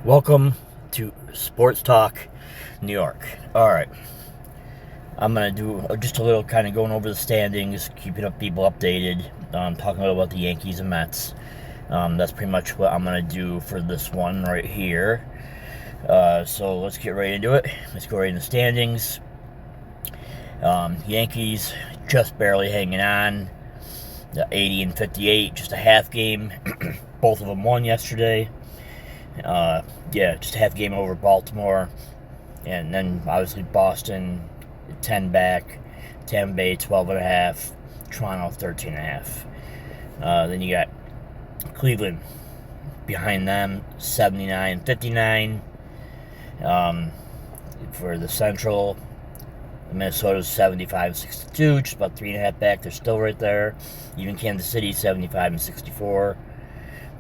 Welcome to Sports Talk New York. Alright, I'm going to do just a little kind of going over the standings, keeping up people updated, talking a little about the Yankees and Mets. That's pretty much what I'm going to do for this one right here. So let's get right into it. Let's go right into the standings. Yankees just barely hanging on. 80 and 58, just a half game. Both of them won yesterday. Just a half game over Baltimore. And then obviously Boston 10 back, Tampa Bay 12.5, Toronto 13.5. Then you got Cleveland behind them 79-59. For the Central, Minnesota's 75-62, just about 3.5 back. They're still right there. Even Kansas City 75-64,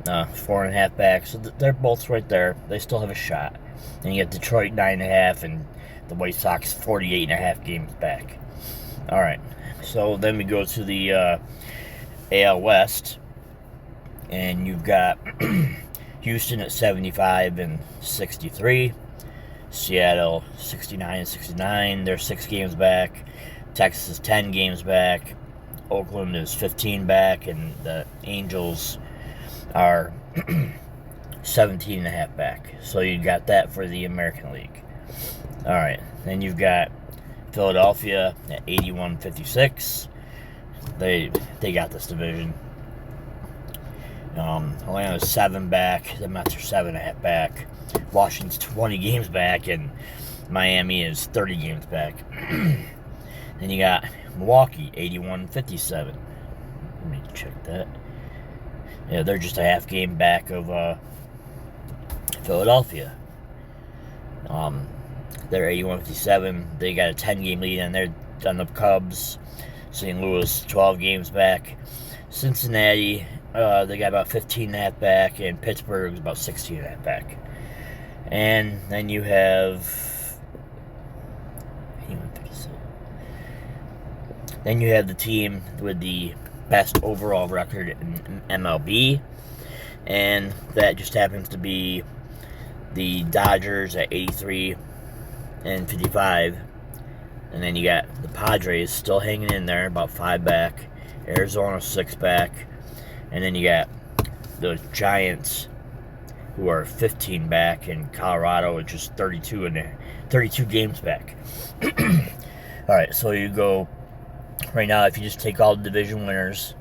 4.5 back. So they're both right there. They still have a shot. And you got Detroit 9.5 and the White Sox 48.5 games back. All right. So then we go to the AL West, and you've got Houston at 75-63. Seattle 69-69. They're 6 games back. Texas is 10 games back. Oakland is 15 back, and the Angels are 17.5 back. So you got that for the American League. All right. Then you've got Philadelphia at 81-56. They got this division. Atlanta's 7 back. The Mets are 7.5 back. Washington's 20 games back, and Miami is 30 games back. Then you got Milwaukee, 81-57. Let me check that. Yeah, they're just a half game back of Philadelphia. They're 81-57. They got a 10-game lead, and they're on the Cubs. St. Louis, 12 games back. Cincinnati, they got about 15.5 back, and Pittsburgh's about 16.5 back. And then you have the team with the best overall record in MLB, and that just happens to be the Dodgers at 83-55. And then you got the Padres still hanging in there, about 5 back. Arizona 6 back. And then you got the Giants, who are 15 back, and Colorado is just 32 games back. All right, so you go right now. If you just take all the division winners,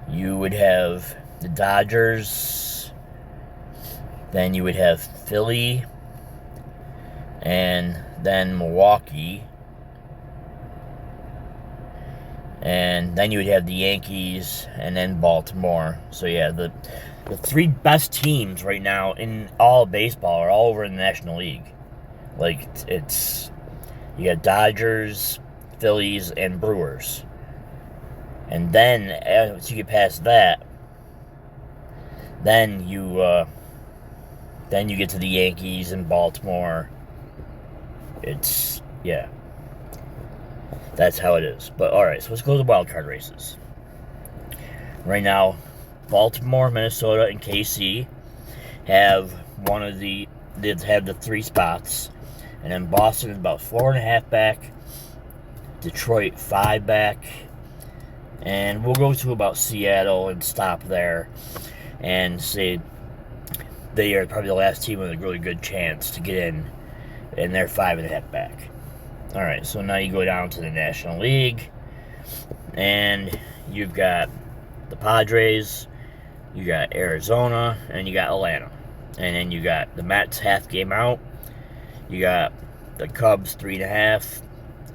you would have the Dodgers, then you would have Philly, and then Milwaukee, and then you would have the Yankees, and then Baltimore. So yeah, the 3 best teams right now in all of baseball are all over in the National League. Like, you got Dodgers, Phillies, and Brewers. And then, once you get past that, then you get to the Yankees and Baltimore. That's how it is. But alright, so let's go to the wild card races. Right now, Baltimore, Minnesota, and KC have the 3 spots. And then Boston is about 4.5 back. Detroit 5 back. And we'll go to about Seattle and stop there and say they are probably the last team with a really good chance to get in, and they're 5.5 back. Alright, so now you go down to the National League, and you've got the Padres, you got Arizona, and you got Atlanta. And then you got the Mets half game out. You got the Cubs 3.5,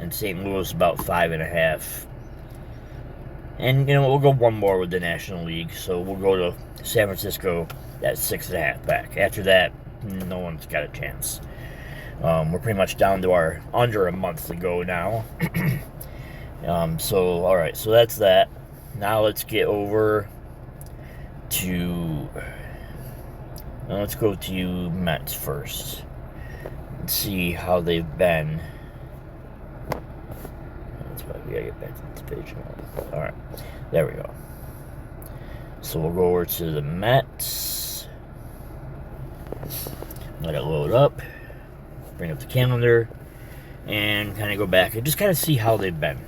and St. Louis about 5.5. And we'll go one more with the National League, so we'll go to San Francisco at 6.5 back. After that, no one's got a chance. We're pretty much down to under a month to go now. Alright, so that's that. Now let's get over to let's go to Mets first. Let's see how they've been. That's why we gotta get back to this page. Alright, there we go. So we'll go over to the Mets. Let it load up. Bring up the calendar. And kind of go back and just kind of see how they've been.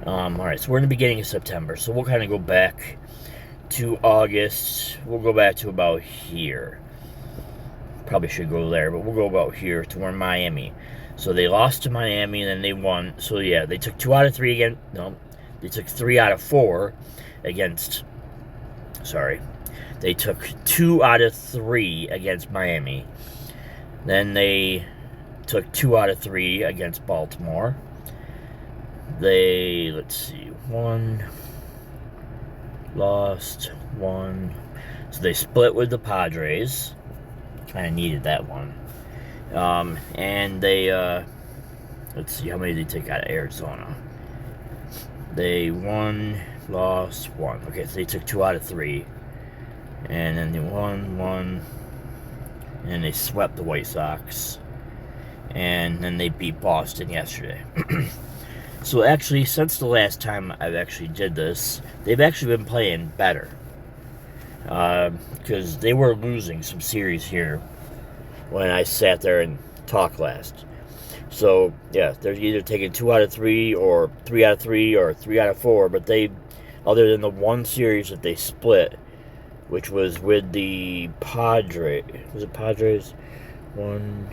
Alright, so we're in the beginning of September. So we'll kind of go back to August. We'll go back to about here. Probably should go there, but we'll go about here to where Miami. So they lost to Miami and then they won. So yeah, they took 2 out of 3 again. No, they took 3 out of 4 against. Sorry, they took 2 out of 3 against Miami. Then they took 2 out of 3 against Baltimore. They, let's see, 1 lost, 1. So they split with the Padres. Kind of needed that one. And they, let's see, how many did they take out of Arizona? They won, lost, 1. Okay, so they took 2 out of 3. And then they won, 1. And they swept the White Sox. And then they beat Boston yesterday. So actually, since the last time I've actually did this, they've actually been playing better. Because they were losing some series here when I sat there and talked last. So, yeah, they're either taking 2 out of 3 or 3 out of 3 or 3 out of 4. But they, other than the one series that they split, which was with the Padres. Was it Padres? One.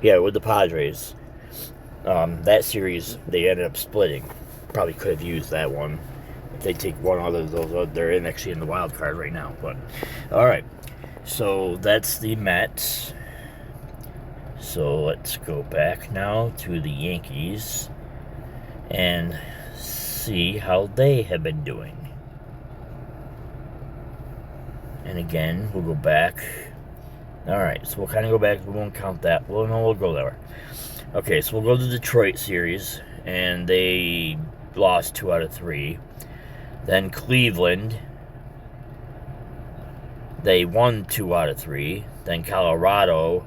Yeah, with the Padres. That series, they ended up splitting. Probably could have used that one. If they take one out of those, they're actually in the wild card right now. But, alright. So, that's the Mets. So, let's go back now to the Yankees. And see how they have been doing. And again, we'll go back. Alright, so we'll kind of go back. We won't count that. Well, no, we'll go there. Okay, so we'll go to the Detroit series. And they lost 2 out of 3. Then Cleveland. They won 2 out of 3. Then Colorado.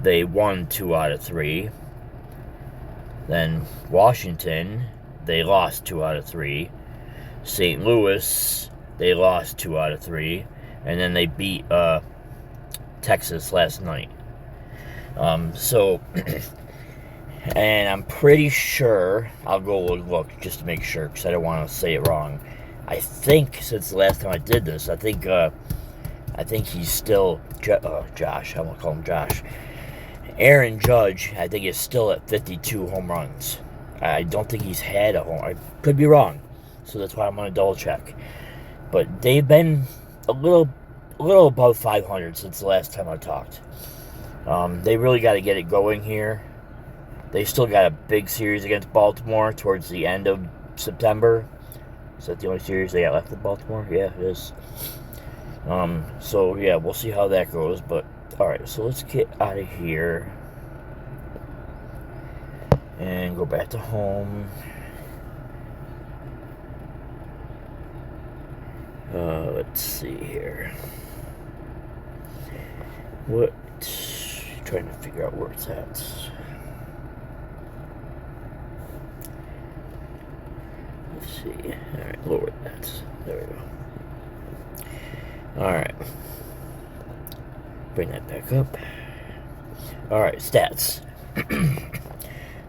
They won 2 out of 3. Then Washington. They lost 2 out of 3. St. Louis, they lost 2 out of 3, and then they beat Texas last night. So, and I'm pretty sure, I'll go look just to make sure, because I don't want to say it wrong. I think since the last time I did this, I think he's still Josh. I'm gonna call him Josh. Aaron Judge, I think, is still at 52 home runs. I don't think he's had a home. I could be wrong. So that's why I'm going to double check. But they've been a little above 500 since the last time I talked. They really got to get it going here. They still got a big series against Baltimore towards the end of September. Is that the only series they got left with Baltimore? Yeah, it is. So, yeah, we'll see how that goes. But, alright, so let's get out of here. And go back to home. Let's see here. Trying to figure out where it's at. Let's see. Alright, lower that. There we go. Alright. Bring that back up. Alright, stats.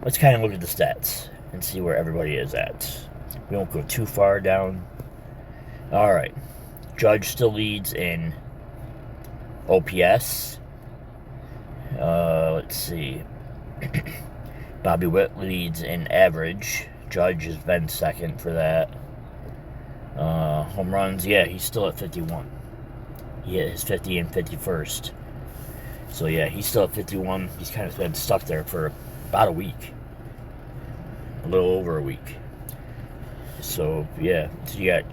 Let's kind of look at the stats and see where everybody is at. We won't go too far down. Alright. Judge still leads in OPS. Let's see. Bobby Witt leads in average. Judge has been second for that. Home runs, yeah, he's still at 51. He hit his 50 and 51st. So, yeah, he's still at 51. He's kind of been stuck there for about a week. A little over a week. So, yeah. So, you got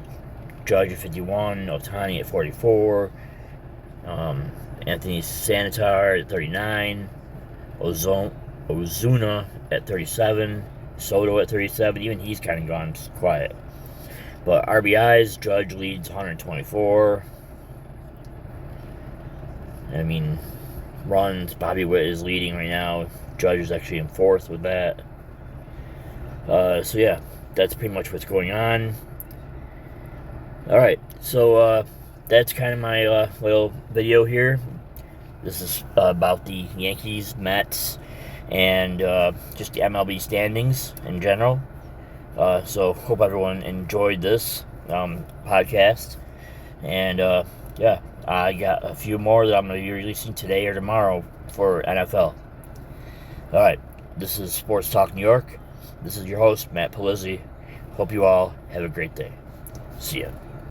Judge at 51, Ohtani at 44, Anthony Sanitaar at 39, Ozuna at 37, Soto at 37. Even he's kind of gone quiet. But RBIs, Judge leads 124. I mean, runs, Bobby Witt is leading right now. Judge is actually in 4th with that. So, yeah, that's pretty much what's going on. All right, so that's kind of my little video here. This is about the Yankees, Mets, and just the MLB standings in general. So hope everyone enjoyed this podcast. And yeah, I got a few more that I'm going to be releasing today or tomorrow for NFL. All right, this is Sports Talk New York. This is your host, Matt Palizzi. Hope you all have a great day. See ya.